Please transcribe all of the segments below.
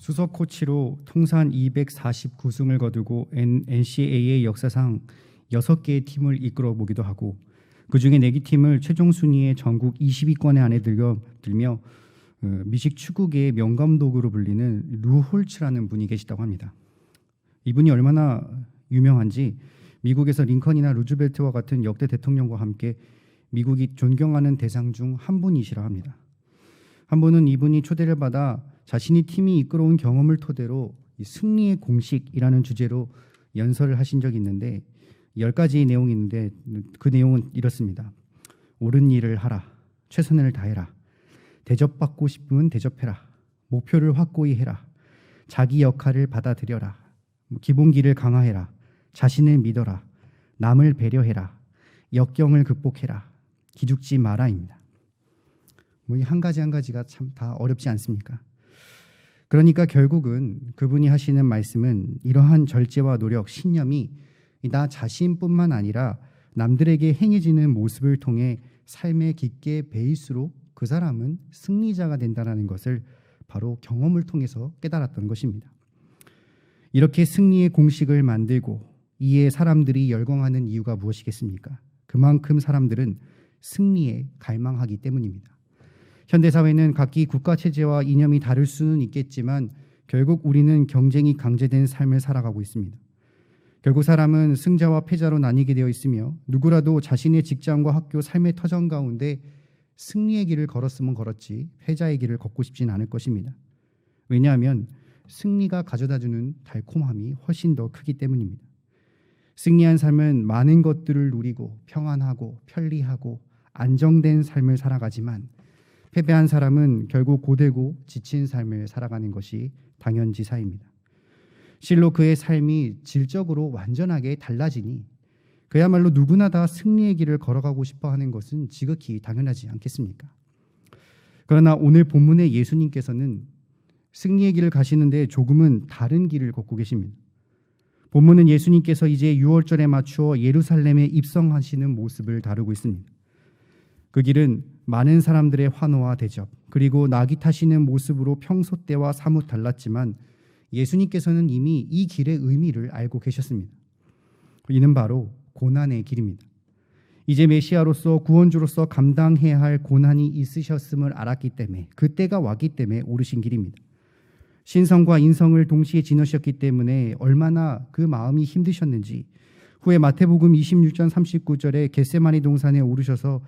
수석 코치로 통산 249승을 거두고 NCAA 역사상 6개의 팀을 이끌어 보기도 하고 그중에 4개 팀을 최종 순위의 전국 20위권에 안에 들며 미식 축구계의 명감독으로 불리는 루 홀츠라는 분이 계시다고 합니다. 이분이 얼마나 유명한지 미국에서 링컨이나 루즈벨트와 같은 역대 대통령과 함께 미국이 존경하는 대상 중 한 분이시라 합니다. 한 번은 이분이 초대를 받아 자신이 팀이 이끌어온 경험을 토대로 이 승리의 공식이라는 주제로 연설을 하신 적이 있는데 10가지의 내용이 있는데 그 내용은 이렇습니다. 옳은 일을 하라. 최선을 다해라. 대접받고 싶으면 대접해라. 목표를 확고히 해라. 자기 역할을 받아들여라. 기본기를 강화해라. 자신을 믿어라. 남을 배려해라. 역경을 극복해라. 기죽지 마라입니다. 이 한 가지 한 가지가 참 다 어렵지 않습니까? 그러니까 결국은 그분이 하시는 말씀은 이러한 절제와 노력, 신념이 나 자신뿐만 아니라 남들에게 행해지는 모습을 통해 삶에 깊게 배일수록 그 사람은 승리자가 된다는 것을 바로 경험을 통해서 깨달았던 것입니다. 이렇게 승리의 공식을 만들고 이에 사람들이 열광하는 이유가 무엇이겠습니까? 그만큼 사람들은 승리에 갈망하기 때문입니다. 현대사회는 각기 국가체제와 이념이 다를 수는 있겠지만 결국 우리는 경쟁이 강제된 삶을 살아가고 있습니다. 결국 사람은 승자와 패자로 나뉘게 되어 있으며 누구라도 자신의 직장과 학교, 삶의 터전 가운데 승리의 길을 걸었으면 걸었지 패자의 길을 걷고 싶진 않을 것입니다. 왜냐하면 승리가 가져다주는 달콤함이 훨씬 더 크기 때문입니다. 승리한 삶은 많은 것들을 누리고 평안하고 편리하고 안정된 삶을 살아가지만 패배한 사람은 결국 고되고 지친 삶을 살아가는 것이 당연지사입니다. 실로 그의 삶이 질적으로 완전하게 달라지니 그야말로 누구나 다 승리의 길을 걸어가고 싶어 하는 것은 지극히 당연하지 않겠습니까? 그러나 오늘 본문의 예수님께서는 승리의 길을 가시는데 조금은 다른 길을 걷고 계십니다. 본문은 예수님께서 이제 유월절에 맞추어 예루살렘에 입성하시는 모습을 다루고 있습니다. 그 길은 많은 사람들의 환호와 대접, 그리고 낙이 타시는 모습으로 평소 때와 사뭇 달랐지만 예수님께서는 이미 이 길의 의미를 알고 계셨습니다. 이는 바로 고난의 길입니다. 이제 메시아로서 구원주로서 감당해야 할 고난이 있으셨음을 알았기 때문에 그때가 왔기 때문에 오르신 길입니다. 신성과 인성을 동시에 지나셨기 때문에 얼마나 그 마음이 힘드셨는지 후에 마태복음 26장 39절에 겟세마니 동산에 오르셔서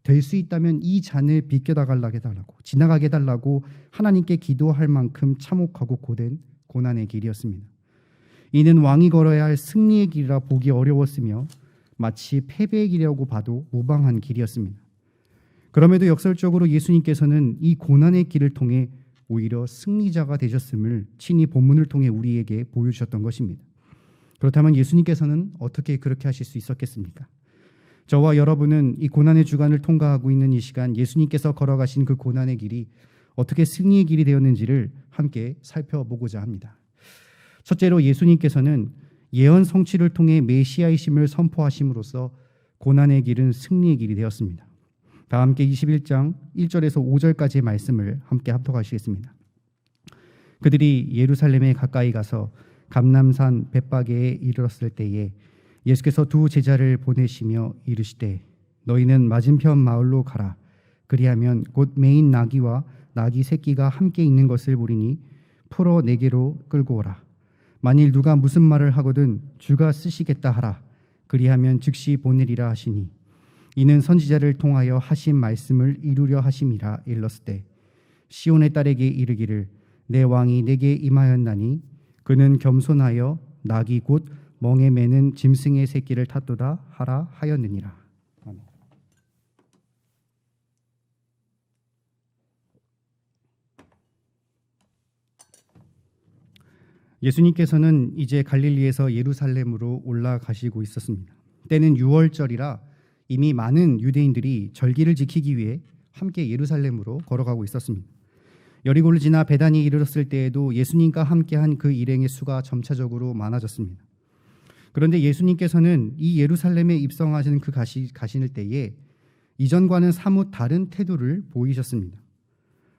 될 수 있다면 이 잔을 비껴나가게 해달라고 지나가게 해달라고 하나님께 기도할 만큼 참혹하고 고된 고난의 길이었습니다. 이는 왕이 걸어야 할 승리의 길이라 보기 어려웠으며 마치 패배의 길이라고 봐도 무방한 길이었습니다. 그럼에도 역설적으로 예수님께서는 이 고난의 길을 통해 오히려 승리자가 되셨음을 친히 본문을 통해 우리에게 보여주셨던 것입니다. 그렇다면 예수님께서는 어떻게 그렇게 하실 수 있었겠습니까? 저와 여러분은 이 고난의 주간을 통과하고 있는 이 시간 예수님께서 걸어가신 그 고난의 길이 어떻게 승리의 길이 되었는지를 함께 살펴보고자 합니다. 첫째로 예수님께서는 예언 성취를 통해 메시아이심을 선포하심으로써 고난의 길은 승리의 길이 되었습니다. 다 함께 21장 1절에서 5절까지의 말씀을 함께 합독하시겠습니다. 그들이 예루살렘에 가까이 가서 감람산 벳바게에 이르렀을 때에 예수께서 두 제자를 보내시며 이르시되 너희는 맞은편 마을로 가라. 그리하면 곧 매인 나귀와 나귀 새끼가 함께 있는 것을 보리니 풀어 내게로 끌고 오라. 만일 누가 무슨 말을 하거든 주가 쓰시겠다 하라. 그리하면 즉시 보내리라 하시니 이는 선지자를 통하여 하신 말씀을 이루려 하심이라 일렀을 때 시온의 딸에게 이르기를 내 왕이 내게 임하였나니 그는 겸손하여 나귀 곧 멍에 매는 짐승의 새끼를 탔도다 하라 하였느니라. 아멘. 예수님께서는 이제 갈릴리에서 예루살렘으로 올라가시고 있었습니다. 때는 유월절이라 이미 많은 유대인들이 절기를 지키기 위해 함께 예루살렘으로 걸어가고 있었습니다. 여리고를 지나 베단이 이르렀을 때에도 예수님과 함께한 그 일행의 수가 점차적으로 많아졌습니다. 그런데 예수님께서는 이 예루살렘에 입성하시는 그 가시는 때에 이전과는 사뭇 다른 태도를 보이셨습니다.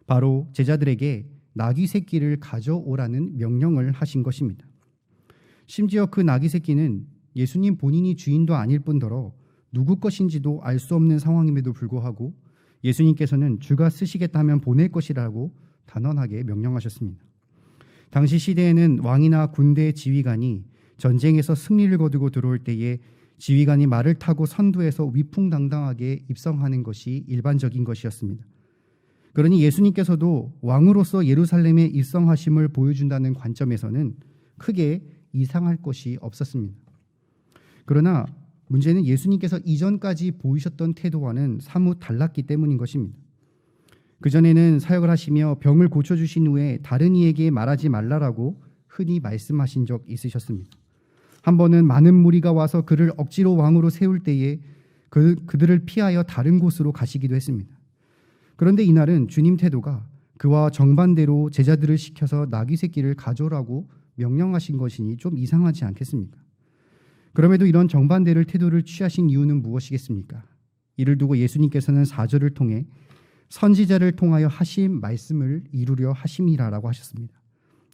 바로 제자들에게 나귀 새끼를 가져오라는 명령을 하신 것입니다. 심지어 그 나귀 새끼는 예수님 본인이 주인도 아닐 뿐더러 누구 것인지도 알 수 없는 상황임에도 불구하고 예수님께서는 주가 쓰시겠다면 보낼 것이라고 단언하게 명령하셨습니다. 당시 시대에는 왕이나 군대 지휘관이 전쟁에서 승리를 거두고 들어올 때에 지휘관이 말을 타고 선두에서 위풍당당하게 입성하는 것이 일반적인 것이었습니다. 그러니 예수님께서도 왕으로서 예루살렘에 입성하심을 보여준다는 관점에서는 크게 이상할 것이 없었습니다. 그러나 문제는 예수님께서 이전까지 보이셨던 태도와는 사뭇 달랐기 때문인 것입니다. 그전에는 사역을 하시며 병을 고쳐주신 후에 다른 이에게 말하지 말라라고 흔히 말씀하신 적 있으셨습니다. 한 번은 많은 무리가 와서 그를 억지로 왕으로 세울 때에 그들을 피하여 다른 곳으로 가시기도 했습니다. 그런데 이날은 주님 태도가 그와 정반대로 제자들을 시켜서 나귀 새끼를 가져오라고 명령하신 것이니 좀 이상하지 않겠습니까? 그럼에도 이런 정반대를 태도를 취하신 이유는 무엇이겠습니까? 이를 두고 예수님께서는 4절을 통해 선지자를 통하여 하신 말씀을 이루려 하심이라라고 하셨습니다.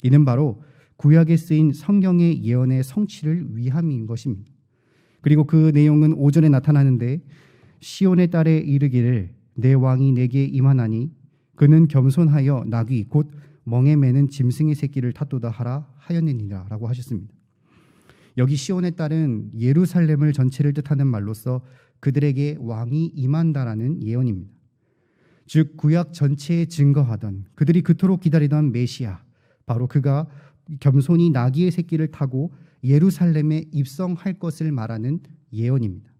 이는 바로 구약에 쓰인 성경의 예언의 성취를 위함인 것입니다. 그리고 그 내용은 5절에 나타나는데 시온의 딸에 이르기를 내 왕이 내게 임하나니 그는 겸손하여 나귀 곧 멍에 매는 짐승의 새끼를 탔도다 하라 하였느니라 라고 하셨습니다. 여기 시온의 딸은 예루살렘을 전체를 뜻하는 말로서 그들에게 왕이 임한다라는 예언입니다. 즉 구약 전체에 증거하던 그들이 그토록 기다리던 메시아, 바로 그가 겸손히 나귀의 새끼를 타고 예루살렘에 입성할 것을 말하는 예언입니다.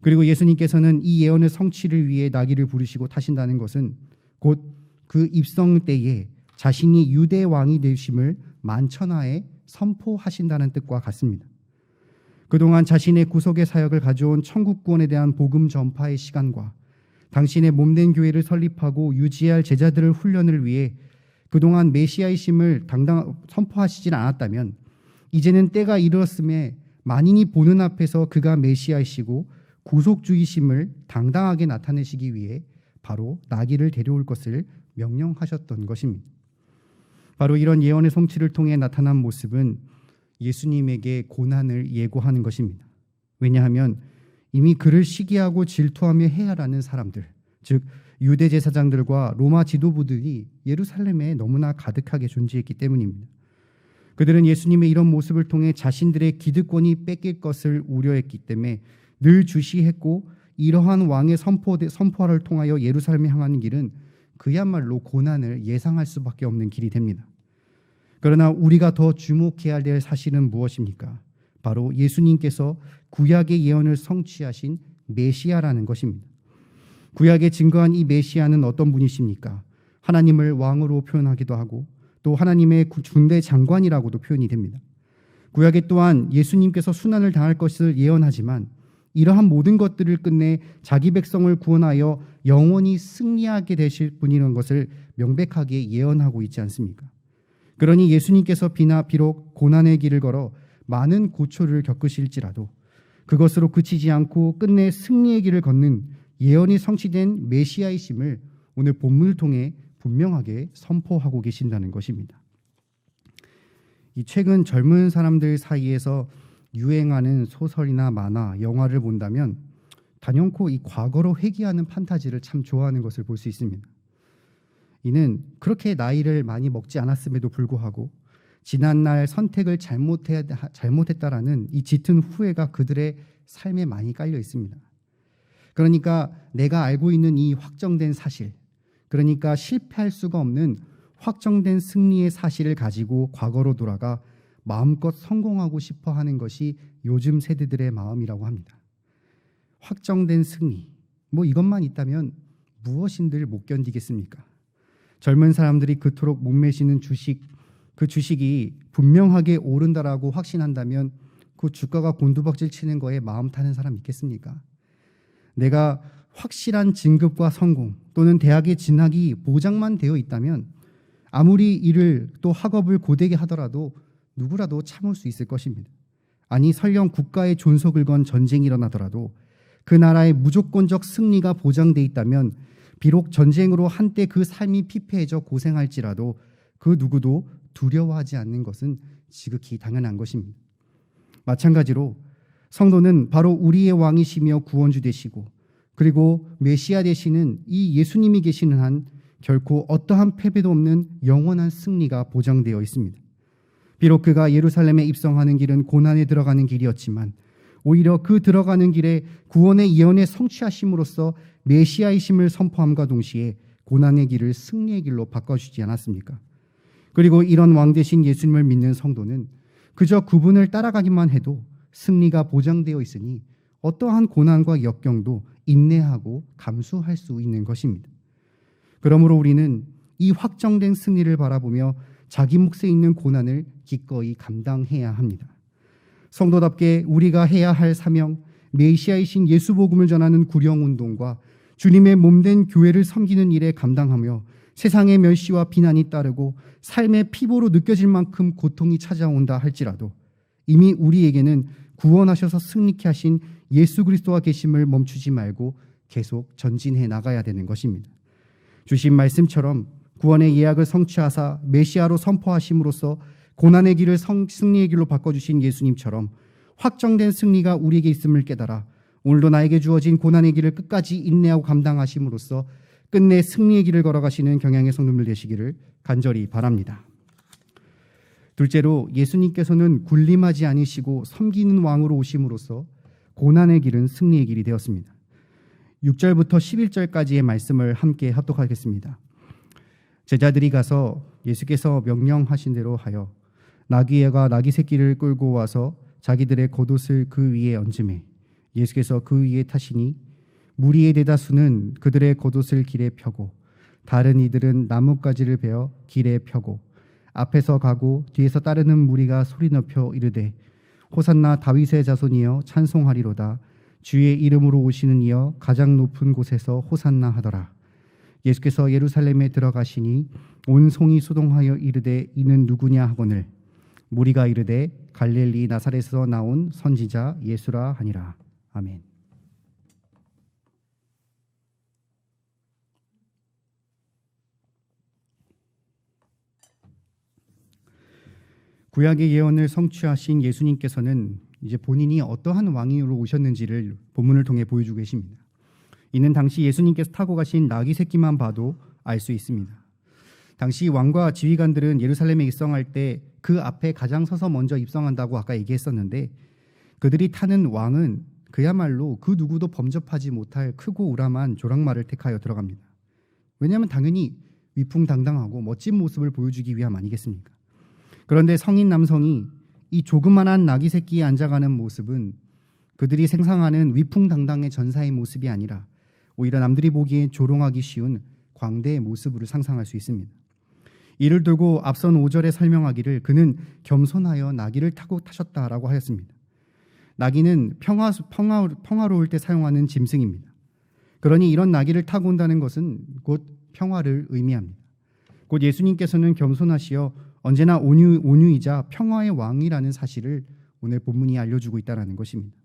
그리고 예수님께서는 이 예언의 성취를 위해 나귀를 부르시고 타신다는 것은 곧 그 입성 때에 자신이 유대 왕이 되심을 만천하에 선포하신다는 뜻과 같습니다. 그동안 자신의 구속의 사역을 가져온 천국 구원에 대한 복음 전파의 시간과 당신의 몸된 교회를 설립하고 유지할 제자들을 훈련을 위해 그동안 메시아이심을 선포하시질 않았다면 이제는 때가 이르렀음에 만인이 보는 앞에서 그가 메시아이시고 구속주이심을 당당하게 나타내시기 위해 바로 나귀를 데려올 것을 명령하셨던 것입니다. 바로 이런 예언의 성취를 통해 나타난 모습은 예수님에게 고난을 예고하는 것입니다. 왜냐하면 이미 그를 시기하고 질투하며 해하라는 사람들, 즉 유대 제사장들과 로마 지도부들이 예루살렘에 너무나 가득하게 존재했기 때문입니다. 그들은 예수님의 이런 모습을 통해 자신들의 기득권이 뺏길 것을 우려했기 때문에 늘 주시했고 이러한 왕의 선포를 통하여 예루살렘에 향하는 길은 그야말로 고난을 예상할 수밖에 없는 길이 됩니다. 그러나 우리가 더 주목해야 될 사실은 무엇입니까? 바로 예수님께서 구약의 예언을 성취하신 메시아라는 것입니다. 구약에 증거한 이 메시아는 어떤 분이십니까? 하나님을 왕으로 표현하기도 하고 또 하나님의 군대 장관이라고도 표현이 됩니다. 구약에 또한 예수님께서 순환을 당할 것을 예언하지만 이러한 모든 것들을 끝내 자기 백성을 구원하여 영원히 승리하게 되실 분이라는 것을 명백하게 예언하고 있지 않습니까? 그러니 예수님께서 비록 고난의 길을 걸어 많은 고초를 겪으실지라도 그것으로 그치지 않고 끝내 승리의 길을 걷는 예언이 성취된 메시아이심을 오늘 본문을 통해 분명하게 선포하고 계신다는 것입니다. 이 최근 젊은 사람들 사이에서 유행하는 소설이나 만화, 영화를 본다면 단연코 이 과거로 회귀하는 판타지를 참 좋아하는 것을 볼 수 있습니다. 이는 그렇게 나이를 많이 먹지 않았음에도 불구하고 지난날 선택을 잘못했다라는 이 짙은 후회가 그들의 삶에 많이 깔려 있습니다. 그러니까 내가 알고 있는 이 확정된 사실, 그러니까 실패할 수가 없는 확정된 승리의 사실을 가지고 과거로 돌아가 마음껏 성공하고 싶어 하는 것이 요즘 세대들의 마음이라고 합니다. 확정된 승리, 이것만 있다면 무엇인들 못 견디겠습니까? 젊은 사람들이 그토록 목매시는 그 주식이 분명하게 오른다라고 확신한다면 그 주가가 곤두박질 치는 거에 마음 타는 사람 있겠습니까? 내가 확실한 진급과 성공 또는 대학에 진학이 보장만 되어 있다면 아무리 일을 또 학업을 고되게 하더라도 누구라도 참을 수 있을 것입니다. 아니 설령 국가의 존속을 건 전쟁이 일어나더라도 그 나라의 무조건적 승리가 보장돼 있다면 비록 전쟁으로 한때 그 삶이 피폐해져 고생할지라도 그 누구도 두려워하지 않는 것은 지극히 당연한 것입니다. 마찬가지로 성도는 바로 우리의 왕이시며 구원주 되시고 그리고 메시아 되시는 이 예수님이 계시는 한 결코 어떠한 패배도 없는 영원한 승리가 보장되어 있습니다. 비록 그가 예루살렘에 입성하는 길은 고난에 들어가는 길이었지만 오히려 그 들어가는 길에 구원의 예언의 성취하심으로써 메시아이심을 선포함과 동시에 고난의 길을 승리의 길로 바꿔주지 않았습니까? 그리고 이런 왕 되신 예수님을 믿는 성도는 그저 그분을 따라가기만 해도 승리가 보장되어 있으니 어떠한 고난과 역경도 인내하고 감수할 수 있는 것입니다. 그러므로 우리는 이 확정된 승리를 바라보며 자기 몫에 있는 고난을 기꺼이 감당해야 합니다. 성도답게 우리가 해야 할 사명, 메시아이신 예수 복음을 전하는 구령운동과 주님의 몸된 교회를 섬기는 일에 감당하며 세상의 멸시와 비난이 따르고 삶의 피보로 느껴질 만큼 고통이 찾아온다 할지라도 이미 우리에게는 구원하셔서 승리케 하신 예수 그리스도와 계심을 멈추지 말고 계속 전진해 나가야 되는 것입니다. 주신 말씀처럼 구원의 예약을 성취하사 메시아로 선포하심으로써 고난의 길을 승리의 길로 바꿔주신 예수님처럼 확정된 승리가 우리에게 있음을 깨달아 오늘도 나에게 주어진 고난의 길을 끝까지 인내하고 감당하심으로써 끝내 승리의 길을 걸어가시는 경향의 성도들 되시기를 간절히 바랍니다. 둘째로 예수님께서는 군림하지 않으시고 섬기는 왕으로 오심으로써 고난의 길은 승리의 길이 되었습니다. 6절부터 11절까지의 말씀을 함께 합독하겠습니다. 제자들이 가서 예수께서 명령하신 대로 하여 나귀가 나귀 새끼를 끌고 와서 자기들의 겉옷을 그 위에 얹음에 예수께서 그 위에 타시니 무리의 대다수는 그들의 겉옷을 길에 펴고 다른 이들은 나뭇가지를 베어 길에 펴고 앞에서 가고 뒤에서 따르는 무리가 소리 높여 이르되 호산나 다윗의 자손이여 찬송하리로다 주의 이름으로 오시는 이여 가장 높은 곳에서 호산나 하더라. 예수께서 예루살렘에 들어가시니 온 성이 소동하여 이르되 이는 누구냐 하거늘 무리가 이르되 갈릴리 나사렛에서 나온 선지자 예수라 하니라. 아멘. 구약의 예언을 성취하신 예수님께서는 이제 본인이 어떠한 왕으로 오셨는지를 본문을 통해 보여주고 계십니다. 이는 당시 예수님께서 타고 가신 나귀 새끼만 봐도 알 수 있습니다. 당시 왕과 지휘관들은 예루살렘에 입성할 때 그 앞에 가장 서서 먼저 입성한다고 아까 얘기했었는데 그들이 타는 왕은 그야말로 그 누구도 범접하지 못할 크고 우람한 조랑말을 택하여 들어갑니다. 왜냐하면 당연히 위풍당당하고 멋진 모습을 보여주기 위함 아니겠습니까? 그런데 성인 남성이 이 조그만한 나귀 새끼에 앉아가는 모습은 그들이 생상하는 위풍당당의 전사의 모습이 아니라 오히려 남들이 보기에 조롱하기 쉬운 광대의 모습으로 상상할 수 있습니다. 이를 두고 앞선 5절에 설명하기를 그는 겸손하여 나귀를 타고 타셨다라고 하였습니다. 나귀는 평화로울 때 사용하는 짐승입니다. 그러니 이런 나귀를 타고 온다는 것은 곧 평화를 의미합니다. 곧 예수님께서는 겸손하시어 언제나 온유이자 평화의 왕이라는 사실을 오늘 본문이 알려주고 있다는 것입니다.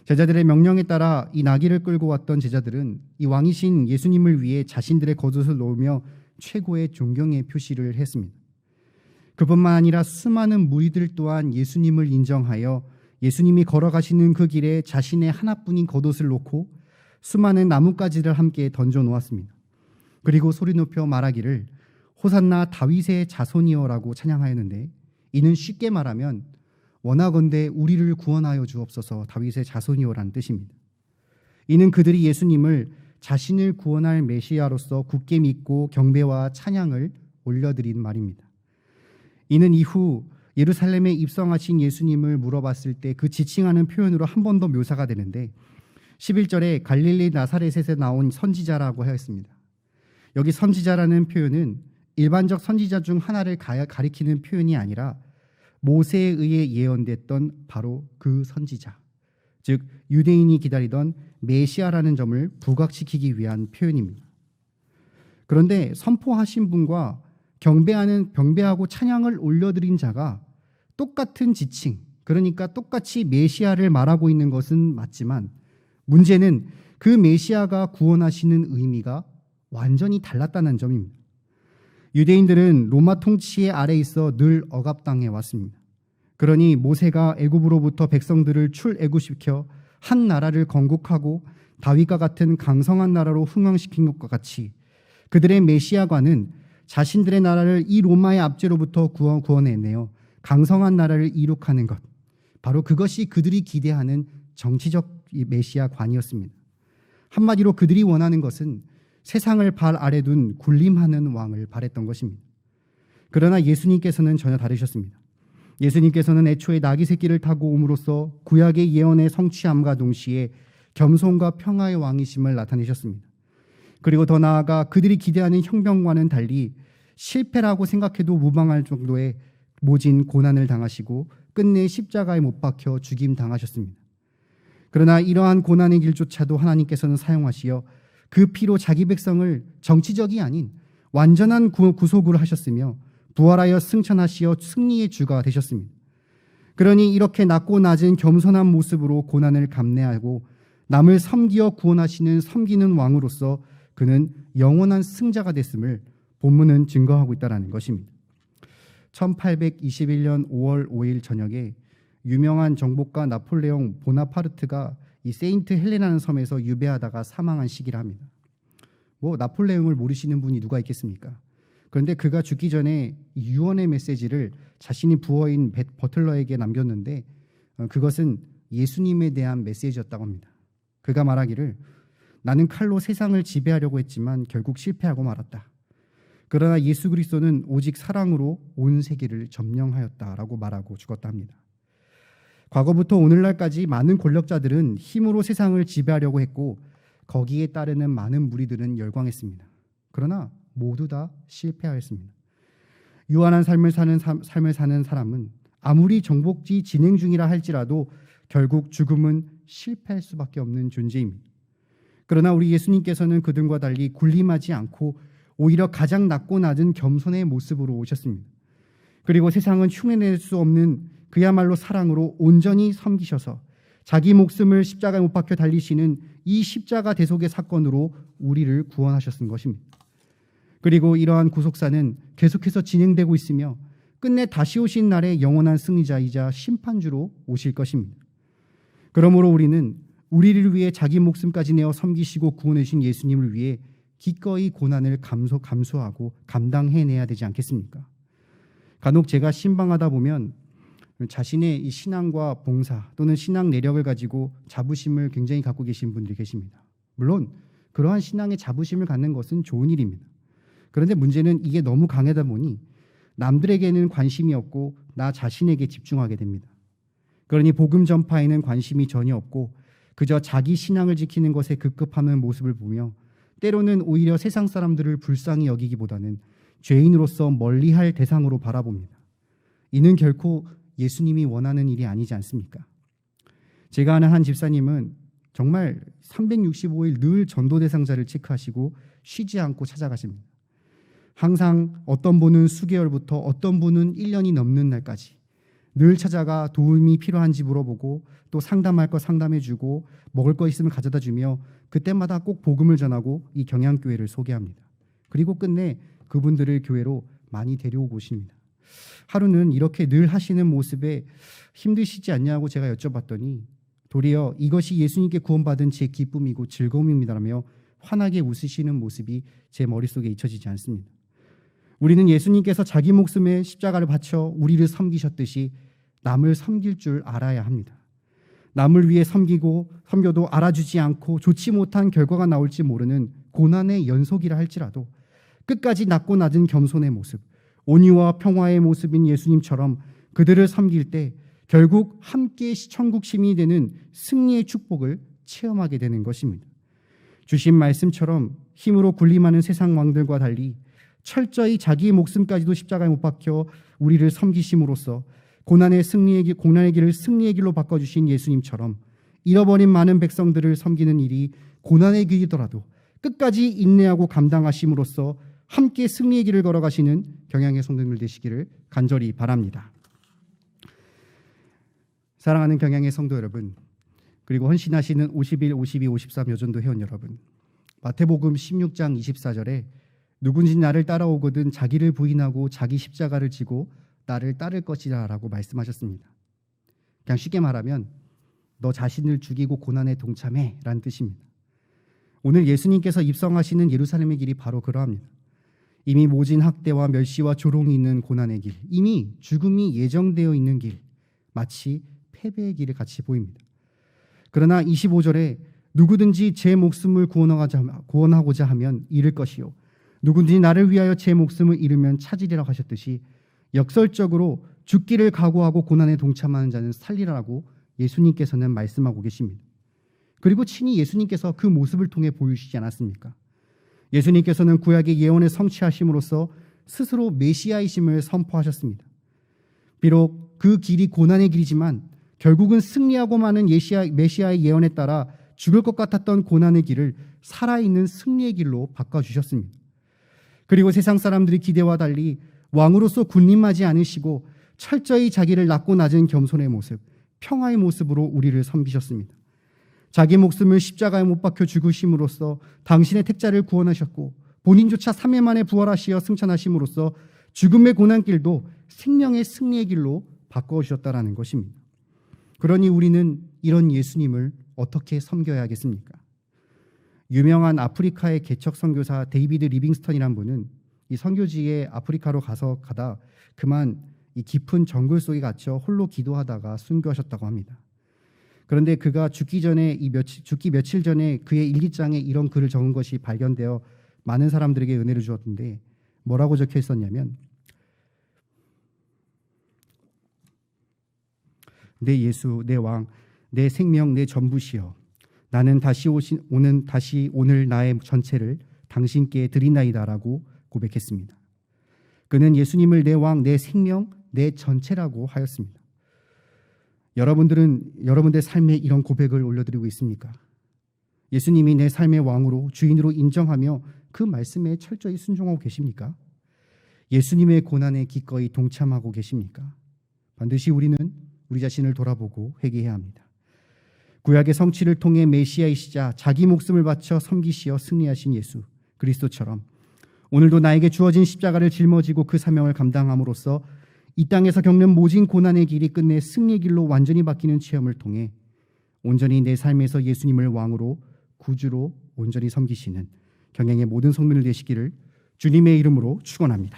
제자들의 명령에 따라 이 나귀를 끌고 왔던 제자들은 이 왕이신 예수님을 위해 자신들의 겉옷을 놓으며 최고의 존경의 표시를 했습니다. 그뿐만 아니라 수많은 무리들 또한 예수님을 인정하여 예수님이 걸어가시는 그 길에 자신의 하나뿐인 겉옷을 놓고 수많은 나뭇가지를 함께 던져 놓았습니다. 그리고 소리 높여 말하기를 호산나 다윗의 자손이여라고 찬양하였는데 이는 쉽게 말하면 원하건대 우리를 구원하여 주옵소서 다윗의 자손이여라는 뜻입니다. 이는 그들이 예수님을 자신을 구원할 메시아로서 굳게 믿고 경배와 찬양을 올려드린 말입니다. 이는 이후 예루살렘에 입성하신 예수님을 물어봤을 때 그 지칭하는 표현으로 한 번 더 묘사가 되는데 11절에 갈릴리 나사렛에서 나온 선지자라고 하였습니다. 여기 선지자라는 표현은 일반적 선지자 중 하나를 가리키는 표현이 아니라 모세에 의해 예언됐던 바로 그 선지자, 즉 유대인이 기다리던 메시아라는 점을 부각시키기 위한 표현입니다. 그런데 선포하신 분과 경배하고 찬양을 올려드린 자가 똑같은 지칭, 그러니까 똑같이 메시아를 말하고 있는 것은 맞지만 문제는 그 메시아가 구원하시는 의미가 완전히 달랐다는 점입니다. 유대인들은 로마 통치의 아래 있어 늘 억압당해 왔습니다. 그러니 모세가 애굽으로부터 백성들을 출애굽시켜 한 나라를 건국하고 다윗과 같은 강성한 나라로 흥왕시킨 것과 같이 그들의 메시아관은 자신들의 나라를 이 로마의 압제로부터 구원해내어 강성한 나라를 이룩하는 것, 바로 그것이 그들이 기대하는 정치적 메시아관이었습니다. 한마디로 그들이 원하는 것은 세상을 발 아래 둔 군림하는 왕을 바랬던 것입니다. 그러나 예수님께서는 전혀 다르셨습니다. 예수님께서는 애초에 나귀 새끼를 타고 옴으로써 구약의 예언의 성취함과 동시에 겸손과 평화의 왕이심을 나타내셨습니다. 그리고 더 나아가 그들이 기대하는 형병과는 달리 실패라고 생각해도 무방할 정도의 모진 고난을 당하시고 끝내 십자가에 못 박혀 죽임 당하셨습니다. 그러나 이러한 고난의 길조차도 하나님께서는 사용하시어 그 피로 자기 백성을 정치적이 아닌 완전한 구속을 하셨으며 부활하여 승천하시어 승리의 주가 되셨습니다. 그러니 이렇게 낮고 낮은 겸손한 모습으로 고난을 감내하고 남을 섬기어 구원하시는 섬기는 왕으로서 그는 영원한 승자가 됐음을 본문은 증거하고 있다는 것입니다. 1821년 5월 5일 저녁에 유명한 정복가 나폴레옹 보나파르트가 이 세인트 헬레나는 섬에서 유배하다가 사망한 시기라 합니다. 나폴레옹을 모르시는 분이 누가 있겠습니까? 그런데 그가 죽기 전에 유언의 메시지를 자신이 부하인 버틀러에게 남겼는데 그것은 예수님에 대한 메시지였다고 합니다. 그가 말하기를 나는 칼로 세상을 지배하려고 했지만 결국 실패하고 말았다. 그러나 예수 그리스도는 오직 사랑으로 온 세계를 점령하였다라고 말하고 죽었다 합니다. 과거부터 오늘날까지 많은 권력자들은 힘으로 세상을 지배하려고 했고 거기에 따르는 많은 무리들은 열광했습니다. 그러나 모두 다 실패하였습니다. 유한한 삶을 사는 사람은 아무리 정복지 진행 중이라 할지라도 결국 죽음은 실패할 수밖에 없는 존재입니다. 그러나 우리 예수님께서는 그들과 달리 군림하지 않고 오히려 가장 낮고 낮은 겸손의 모습으로 오셨습니다. 그리고 세상은 흉내낼 수 없는 그야말로 사랑으로 온전히 섬기셔서 자기 목숨을 십자가에 못 박혀 달리시는 이 십자가 대속의 사건으로 우리를 구원하셨던 것입니다. 그리고 이러한 구속사는 계속해서 진행되고 있으며 끝내 다시 오신 날의 영원한 승리자이자 심판주로 오실 것입니다. 그러므로 우리는 우리를 위해 자기 목숨까지 내어 섬기시고 구원해 주신 예수님을 위해 기꺼이 고난을 감수하고 감당해내야 되지 않겠습니까? 간혹 제가 신방하다 보면 자신의 이 신앙과 봉사 또는 신앙 내력을 가지고 자부심을 굉장히 갖고 계신 분들이 계십니다. 물론 그러한 신앙의 자부심을 갖는 것은 좋은 일입니다. 그런데 문제는 이게 너무 강하다 보니 남들에게는 관심이 없고 나 자신에게 집중하게 됩니다. 그러니 복음 전파에는 관심이 전혀 없고 그저 자기 신앙을 지키는 것에 급급하는 모습을 보며 때로는 오히려 세상 사람들을 불쌍히 여기기보다는 죄인으로서 멀리할 대상으로 바라봅니다. 이는 결코 예수님이 원하는 일이 아니지 않습니까? 제가 아는 한 집사님은 정말 365일 늘 전도 대상자를 체크하시고 쉬지 않고 찾아가십니다. 항상 어떤 분은 수개월부터 어떤 분은 1년이 넘는 날까지 늘 찾아가 도움이 필요한지 물어보고 또 상담할 거 상담해주고 먹을 거 있으면 가져다 주며 그때마다 꼭 복음을 전하고 이 경양교회를 소개합니다. 그리고 끝내 그분들을 교회로 많이 데려오고 오십니다. 하루는 이렇게 늘 하시는 모습에 힘드시지 않냐고 제가 여쭤봤더니 도리어 이것이 예수님께 구원받은 제 기쁨이고 즐거움입니다라며 환하게 웃으시는 모습이 제 머릿속에 잊혀지지 않습니다. 우리는 예수님께서 자기 목숨에 십자가를 바쳐 우리를 섬기셨듯이 남을 섬길 줄 알아야 합니다. 남을 위해 섬겨도 알아주지 않고 좋지 못한 결과가 나올지 모르는 고난의 연속이라 할지라도 끝까지 낮고 낮은 겸손의 모습, 온유와 평화의 모습인 예수님처럼 그들을 섬길 때 결국 함께 천국 시민이 되는 승리의 축복을 체험하게 되는 것입니다. 주신 말씀처럼 힘으로 군림하는 세상 왕들과 달리 철저히 자기의 목숨까지도 십자가에 못 박혀 우리를 섬기심으로써 고난의 길을 승리의 길로 바꿔주신 예수님처럼 잃어버린 많은 백성들을 섬기는 일이 고난의 길이더라도 끝까지 인내하고 감당하심으로써 함께 승리의 길을 걸어가시는 경양의 성도님들 되시기를 간절히 바랍니다. 사랑하는 경양의 성도 여러분, 그리고 헌신하시는 51, 52, 53 여전도 회원 여러분, 마태복음 16장 24절에 누군지 나를 따라오거든 자기를 부인하고 자기 십자가를 지고 나를 따를 것이라 라고 말씀하셨습니다. 그냥 쉽게 말하면 너 자신을 죽이고 고난에 동참해 라는 뜻입니다. 오늘 예수님께서 입성하시는 예루살렘의 길이 바로 그러합니다. 이미 모진 학대와 멸시와 조롱이 있는 고난의 길, 이미 죽음이 예정되어 있는 길, 마치 패배의 길을 같이 보입니다. 그러나 25절에 누구든지 제 목숨을 구원하고자 하면 잃을 것이요 누구든지 나를 위하여 제 목숨을 잃으면 찾으리라고 하셨듯이 역설적으로 죽기를 각오하고 고난에 동참하는 자는 살리라고 예수님께서는 말씀하고 계십니다. 그리고 친히 예수님께서 그 모습을 통해 보여주시지 않았습니까? 예수님께서는 구약의 예언을 성취하심으로써 스스로 메시아이심을 선포하셨습니다. 비록 그 길이 고난의 길이지만 결국은 승리하고 마는 메시아의 예언에 따라 죽을 것 같았던 고난의 길을 살아있는 승리의 길로 바꿔주셨습니다. 그리고 세상 사람들의 기대와 달리 왕으로서 군림하지 않으시고 철저히 자기를 낮고 낮은 겸손의 모습, 평화의 모습으로 우리를 섬기셨습니다. 자기 목숨을 십자가에 못 박혀 죽으심으로써 당신의 택자를 구원하셨고 본인조차 3일 만에 부활하시어 승천하심으로써 죽음의 고난길도 생명의 승리의 길로 바꿔주셨다라는 것입니다. 그러니 우리는 이런 예수님을 어떻게 섬겨야겠습니까? 유명한 아프리카의 개척 선교사 데이비드 리빙스턴이란 분은 이 선교지에 아프리카로 가다 그만 이 깊은 정글 속에 갇혀 홀로 기도하다가 순교하셨다고 합니다. 그런데 그가 죽기 며칠 전에 그의 일기장에 이런 글을 적은 것이 발견되어 많은 사람들에게 은혜를 주었는데 뭐라고 적혀 있었냐면 내 예수, 내 왕, 내 생명, 내 전부시여 나는 다시 오늘 나의 전체를 당신께 드리나이다라고 고백했습니다. 그는 예수님을 내 왕, 내 생명, 내 전체라고 하였습니다. 여러분들의 삶에 이런 고백을 올려드리고 있습니까? 예수님이 내 삶의 왕으로 주인으로 인정하며 그 말씀에 철저히 순종하고 계십니까? 예수님의 고난에 기꺼이 동참하고 계십니까? 반드시 우리는 우리 자신을 돌아보고 회개해야 합니다. 구약의 성취를 통해 메시아이시자 자기 목숨을 바쳐 섬기시어 승리하신 예수 그리스도처럼 오늘도 나에게 주어진 십자가를 짊어지고 그 사명을 감당함으로써 이 땅에서 겪는 모진 고난의 길이 끝내 승리의 길로 완전히 바뀌는 체험을 통해 온전히 내 삶에서 예수님을 왕으로 구주로 온전히 섬기시는 경영의 모든 성민을 되시기를 주님의 이름으로 축원합니다.